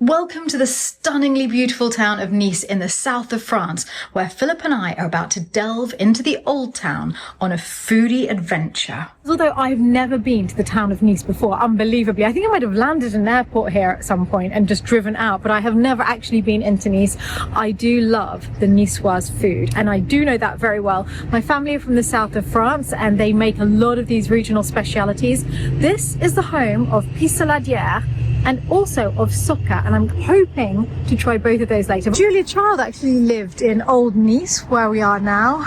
Welcome to the stunningly beautiful town of Nice in the south of France, where Philip and I are about to delve into the old town on a foodie adventure. Although I've never been to the town of Nice before, unbelievably, I think I might have landed in an airport here at some point and just driven out, but I have never actually been into Nice. I do love the Niçoise food, and I do know that very well. My family are from the south of France, and they make a lot of these regional specialities. This is the home of pissaladière and also of socca, and I'm hoping to try both of those later. Julia Child actually lived in Old Nice, where we are now,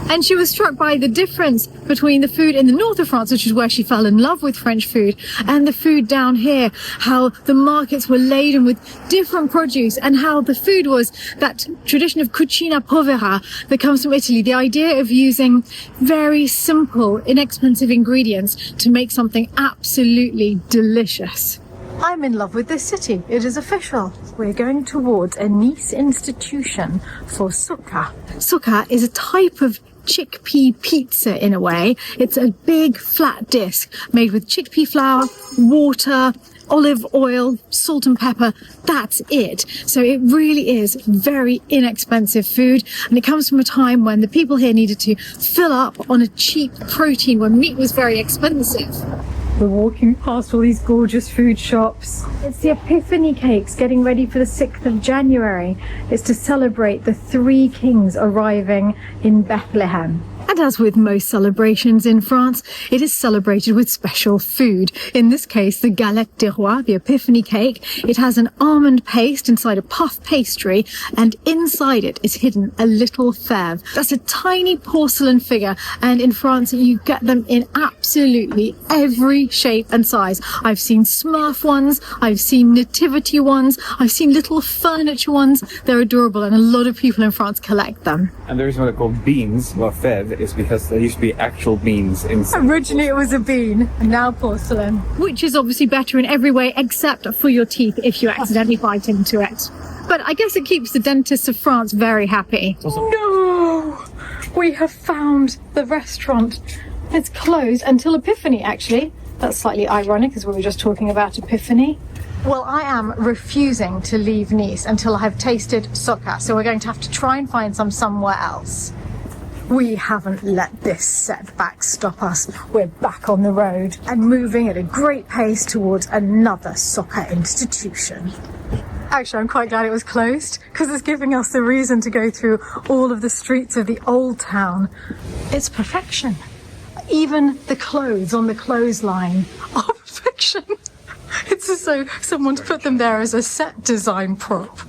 and she was struck by the difference between the food in the north of France, which is where she fell in love with French food, and the food down here, how the markets were laden with different produce, and how the food was that tradition of cucina povera that comes from Italy, the idea of using very simple, inexpensive ingredients to make something absolutely delicious. I'm in love with this city. It is official. We're going towards a Nice institution for socca. Socca is a type of chickpea pizza in a way. It's a big flat disc made with chickpea flour, water, olive oil, salt and pepper. That's it. So it really is very inexpensive food, and it comes from a time when the people here needed to fill up on a cheap protein when meat was very expensive. We're walking past all these gorgeous food shops. It's the Epiphany cakes getting ready for the 6th of January. It's to celebrate the 3 kings arriving in Bethlehem. And as with most celebrations in France, it is celebrated with special food. In this case, the galette des rois, the Epiphany cake. It has an almond paste inside a puff pastry, and inside it is hidden a little fève. That's a tiny porcelain figure, and in France you get them in absolutely every shape and size. I've seen Smurf ones, I've seen nativity ones, I've seen little furniture ones. They're adorable, and a lot of people in France collect them. And there is what they're called beans, or fève, is because there used to be actual beans inside. Originally it was a bean, and now porcelain. Which is obviously better in every way except for your teeth if you accidentally bite into it. But I guess it keeps the dentists of France very happy. No! We have found the restaurant. It's closed until Epiphany, actually. That's slightly ironic, as we were just talking about Epiphany. Well, I am refusing to leave Nice until I've tasted socca, so we're going to have to try and find some somewhere else. We haven't let this setback stop us. We're back on the road and moving at a great pace towards another soccer institution. Actually, I'm quite glad it was closed, because it's giving us the reason to go through all of the streets of the old town. It's perfection. Even the clothes on the clothesline are perfection. It's as though someone's put them there as a set design prop.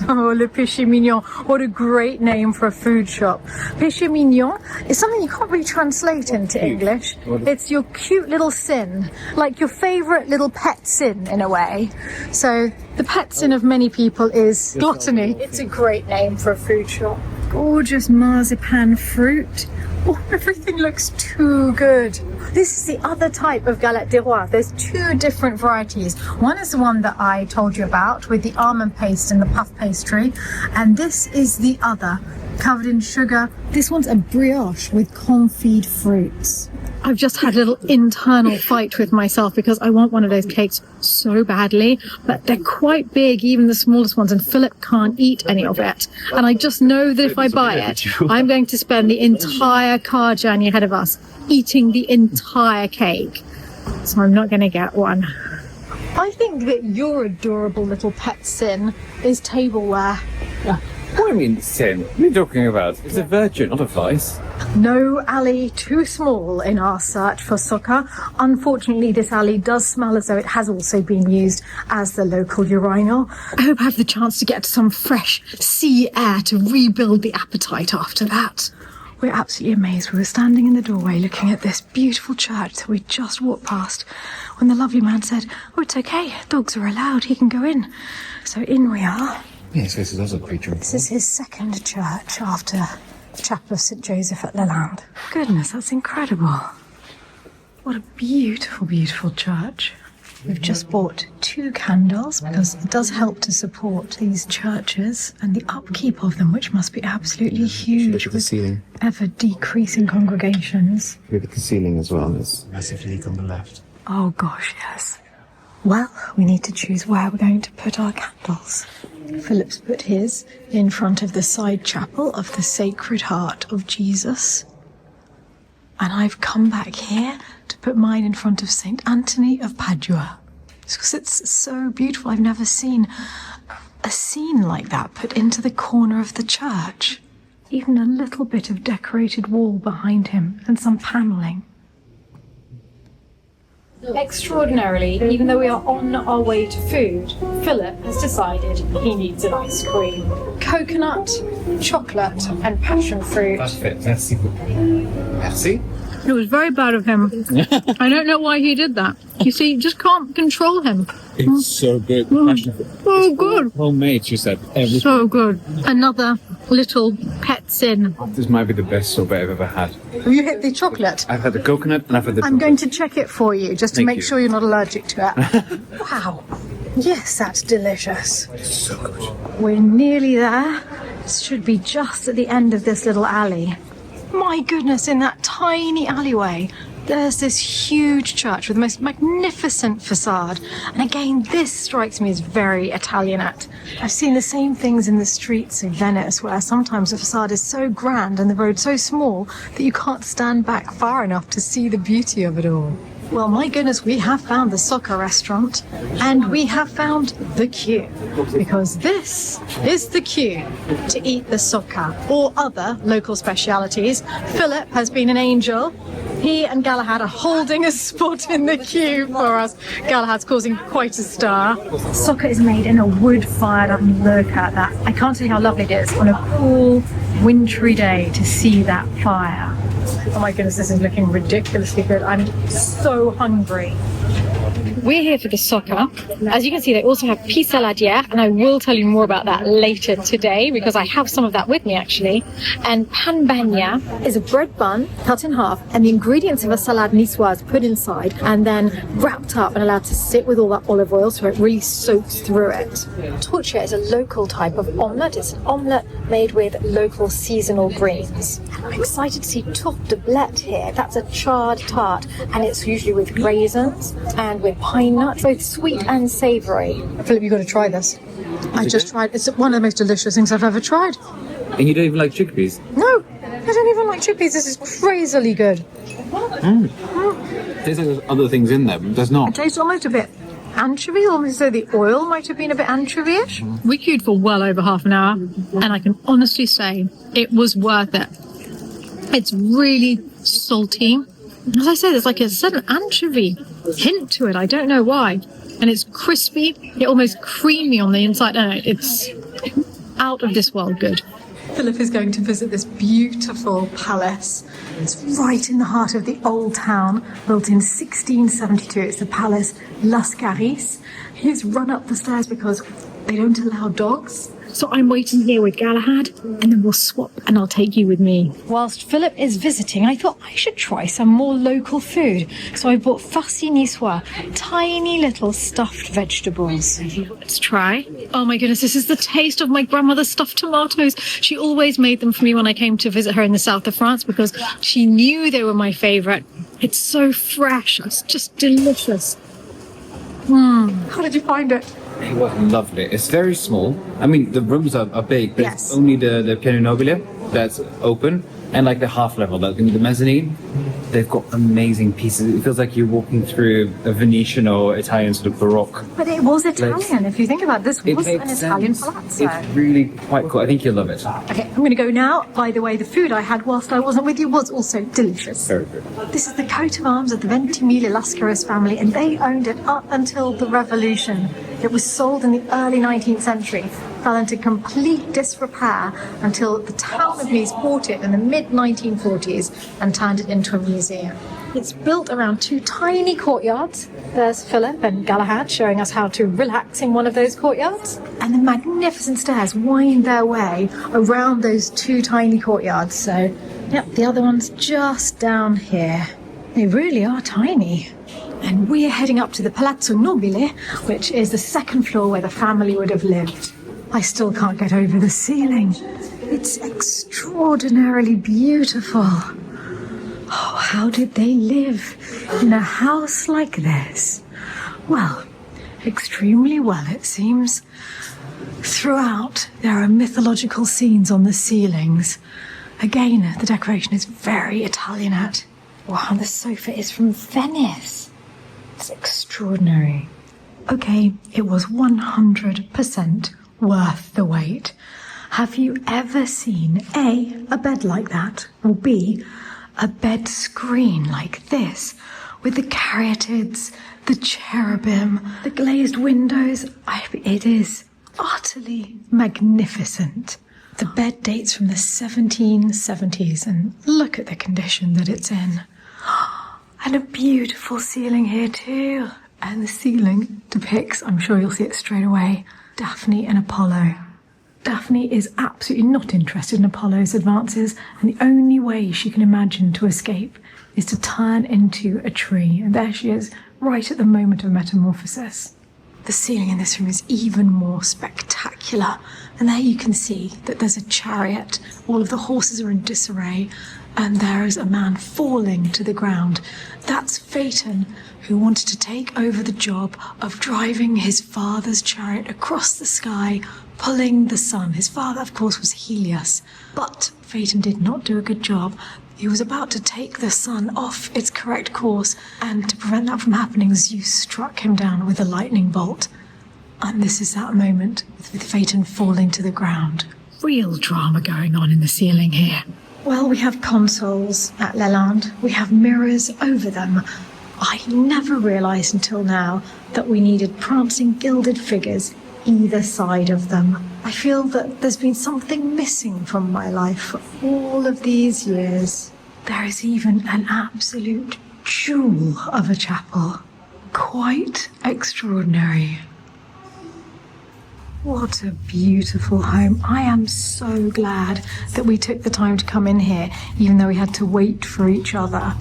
Oh, Le Péché Mignon. What a great name for a food shop. Péché Mignon is something you can't really translate into English. It's your cute little sin, like your favourite little pet sin in a way. So the pet sin of many people is gluttony. It's a great name for a food shop. Gorgeous marzipan fruit. Oh, everything looks too good. This is the other type of galette des rois. There's 2 different varieties. One is the one that I told you about with the almond paste and the puff pastry. And this is the other, covered in sugar. This one's a brioche with confit fruits. I've just had a little internal fight with myself because I want one of those cakes so badly, but they're quite big, even the smallest ones, and Philip can't eat any of it. And I just know that if I buy it, I'm going to spend the entire car journey ahead of us eating the entire cake. So I'm not going to get one. I think that your adorable little pet sin is tableware. Yeah. What do you mean, sin? What are you talking about? It's a virtue, not a vice. No alley too small in our search for socca. Unfortunately, this alley does smell as though it has also been used as the local urinal. I hope I have the chance to get some fresh sea air to rebuild the appetite after that. We're absolutely amazed. We were standing in the doorway looking at this beautiful church that we just walked past when the lovely man said, "Oh, it's okay, dogs are allowed, he can go in." So in we are. Yes, this is also a creature. This is his second church after the Chapel of St. Joseph at Lalande. Goodness, that's incredible. What a beautiful, beautiful church. We've just bought 2 candles because it does help to support these churches and the upkeep of them, which must be absolutely huge. Look at the ceiling. Ever decreasing congregations. Look at the ceiling as well. There's massive leak on the left. Oh gosh, yes. Well, we need to choose where we're going to put our candles. Philip's put his in front of the side chapel of the Sacred Heart of Jesus. And I've come back here to put mine in front of St. Anthony of Padua. Because it's so beautiful. I've never seen a scene like that put into the corner of the church. Even a little bit of decorated wall behind him and some panelling. Extraordinarily, even though we are on our way to food, Philip has decided he needs an ice cream. Coconut, chocolate and passion fruit. Parfait, merci beaucoup. Merci. It was very bad of him. I don't know why he did that. You see, you just can't control him. It's so good. Passion fruit. So good. Homemade, she said. Everything. So good. Another little pet sin. This might be the best sorbet I've ever had. Have you hit the chocolate? I've had the coconut and I've had the I'm going to check it for you, just to Thank make you. sure you're not allergic to it. Wow. Yes, that's delicious. so good. We're nearly there. This should be just at the end of this little alley. My goodness, in that tiny alleyway, there's this huge church with the most magnificent facade. And again, this strikes me as very Italianate. I've seen the same things in the streets of Venice, where sometimes the facade is so grand and the road so small that you can't stand back far enough to see the beauty of it all. Well, my goodness, we have found the socca restaurant and we have found the queue, because this is the queue to eat the socca or other local specialities. Philip has been an angel. He and Galahad are holding a spot in the queue for us. Galahad's causing quite a stir. Socca is made in a wood-fired oven. Look at that. I can't tell you how lovely it is on a cool, wintry day to see that fire. Oh my goodness, this is looking ridiculously good. I'm so hungry. We're here for the socca. As you can see, they also have pis saladière, and I will tell you more about that later today because I have some of that with me actually. And pan bagna is a bread bun cut in half and the ingredients of a salade niçoise put inside and then wrapped up and allowed to sit with all that olive oil so it really soaks through it. Torcia is a local type of omelette. It's an omelette made with local seasonal greens. I'm excited to see tourte de blette here. That's a charred tart and it's usually with raisins and with pine nuts, both sweet and savoury. Philip, you've got to try this. I just tried. It's one of the most delicious things I've ever tried. And you don't even like chickpeas? No, I don't even like chickpeas. This is crazily good. There's other things in there, but there's It not. tastes almost a bit anchovy, almost as though the oil might have been a bit anchovy-ish. We queued for well over half an hour and I can honestly say it was worth it. It's really salty. As I said, there's like a sudden anchovy hint to it. I don't know why. And it's crispy, yet almost creamy on the inside. I don't know, it's out of this world good. Philip is going to visit this beautiful palace. It's right in the heart of the old town, built in 1672. It's the Palais Lascaris. He's run up the stairs because they don't allow dogs. So I'm waiting here with Galahad and then we'll swap and I'll take you with me. Whilst Philip is visiting, I thought I should try some more local food. So I bought farci niçois, tiny little stuffed vegetables. Let's try. Oh my goodness, this is the taste of my grandmother's stuffed tomatoes. She always made them for me when I came to visit her in the south of France because she knew they were my favourite. It's so fresh, it's just delicious. How did you find it? It was lovely. It's very small. I mean, the rooms are big, but Yes. it's only the piano nobile that's open, and like the half level, like in the mezzanine, they've got amazing pieces. It feels like you're walking through a Venetian or Italian sort of Baroque. But it was Italian. If you think about it, this was an makes Italian sense. palazzo. It's really quite cool. I think you'll love it. Okay, I'm going to go now. By the way, the food I had whilst I wasn't with you was also delicious. Very good. This is the coat of arms of the Ventimiglia Lascaris family, and they owned it up until the Revolution. It was sold in the early 19th century, fell into complete disrepair until the town of Nice bought it in the mid-1940s and turned it into a museum. It's built around two tiny courtyards. There's Philip and Galahad showing us how to relax in one of those courtyards. And the magnificent stairs wind their way around those two tiny courtyards. So, yep, the other one's just down here. They really are tiny. And we're heading up to the Palazzo Nobile, which is the second floor where the family would have lived. I still can't get over the ceiling. It's extraordinarily beautiful. Oh, how did they live in a house like this? Well, extremely well, it seems. Throughout, there are mythological scenes on the ceilings. Again, the decoration is very Italianate. Wow, the sofa is from Venice. It's extraordinary. Okay, it was 100% worth the wait. Have you ever seen A, bed like that, or B, a bed screen like this, with the caryatids, the cherubim, the glazed windows? It is utterly magnificent. The bed dates from the 1770s, and look at the condition that it's in. And a beautiful ceiling here too. And the ceiling depicts, I'm sure you'll see it straight away, Daphne and Apollo. Daphne is absolutely not interested in Apollo's advances, and the only way she can imagine to escape is to turn into a tree. And there she is, right at the moment of metamorphosis. The ceiling in this room is even more spectacular. And there you can see that there's a chariot. All of the horses are in disarray, and there is a man falling to the ground. That's Phaeton, who wanted to take over the job of driving his father's chariot across the sky, pulling the sun. His father, of course, was Helios, but Phaeton did not do a good job. He was about to take the sun off its correct course, and to prevent that from happening, Zeus struck him down with a lightning bolt. And this is that moment, with Phaeton falling to the ground. Real drama going on in the ceiling here. Well, we have consoles at Lalande. We have mirrors over them. I never realised until now that we needed prancing gilded figures either side of them. I feel that there's been something missing from my life for all of these years. There is even an absolute jewel of a chapel. Quite extraordinary. What a beautiful home. I am so glad that we took the time to come in here, even though we had to wait for each other.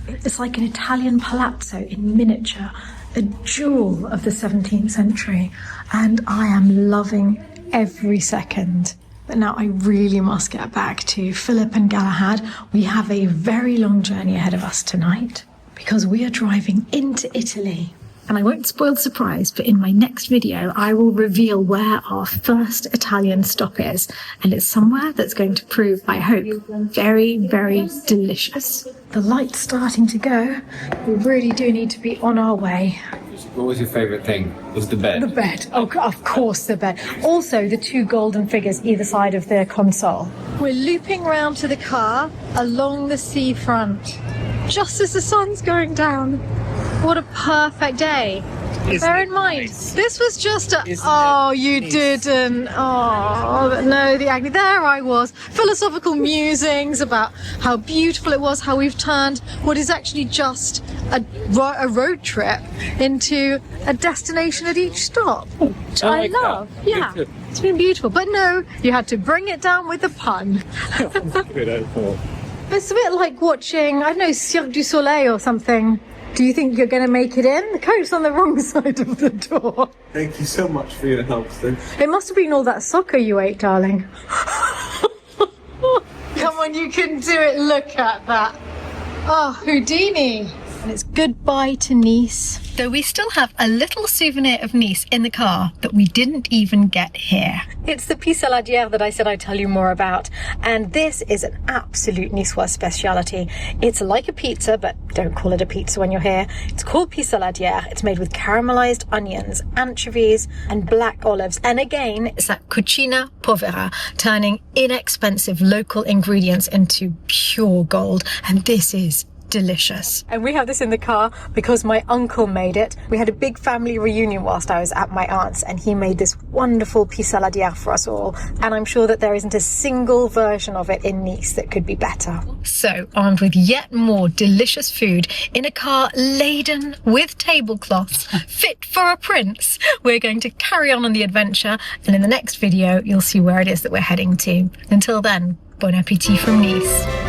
It's like an Italian palazzo in miniature, a jewel of the 17th century, and I am loving every second. But now I really must get back to Philip and Galahad. We have a very long journey ahead of us tonight because we are driving into Italy. And I won't spoil the surprise, but in my next video, I will reveal where our first Italian stop is. And it's somewhere that's going to prove, I hope, very, very delicious. The light's starting to go. We really do need to be on our way. What was your favourite thing? Was the bed? The bed. Oh, of course, the bed. Also, the two golden figures either side of the console. We're looping round to the car along the seafront, just as the sun's going down. What a perfect day. Bear in mind, this was just a... Oh, you didn't. Oh, no, the agony. There I was. Philosophical musings about how beautiful it was, how we've turned what is actually just a road trip into a destination at each stop. Which I love. Yeah, it's been beautiful. But no, you had to bring it down with the pun. It's a bit like watching, I don't know, Cirque du Soleil or something. Do you think you're going to make it in? The coat's on the wrong side of the door. Thank you so much for your help, Steve. It must have been all that soccer you ate, darling. Come on, you can do it. Look at that. Oh, Houdini. And it's goodbye to Nice. Though we still have a little souvenir of Nice in the car that we didn't even get here. It's the pizza saladière that I said I'd tell you more about. And this is an absolute Niçoise speciality. It's like a pizza, but don't call it a pizza when you're here. It's called pizza saladière. It's made with caramelized onions, anchovies, and black olives. And again, it's that cucina povera, turning inexpensive local ingredients into pure gold. And this is delicious. And we have this in the car because my uncle made it. We had a big family reunion whilst I was at my aunt's, and he made this wonderful pizza saladière for us all. And I'm sure that there isn't a single version of it in Nice that could be better. So, armed with yet more delicious food in a car laden with tablecloths, fit for a prince, we're going to carry on the adventure. And in the next video, you'll see where it is that we're heading to. Until then, bon appétit from Nice.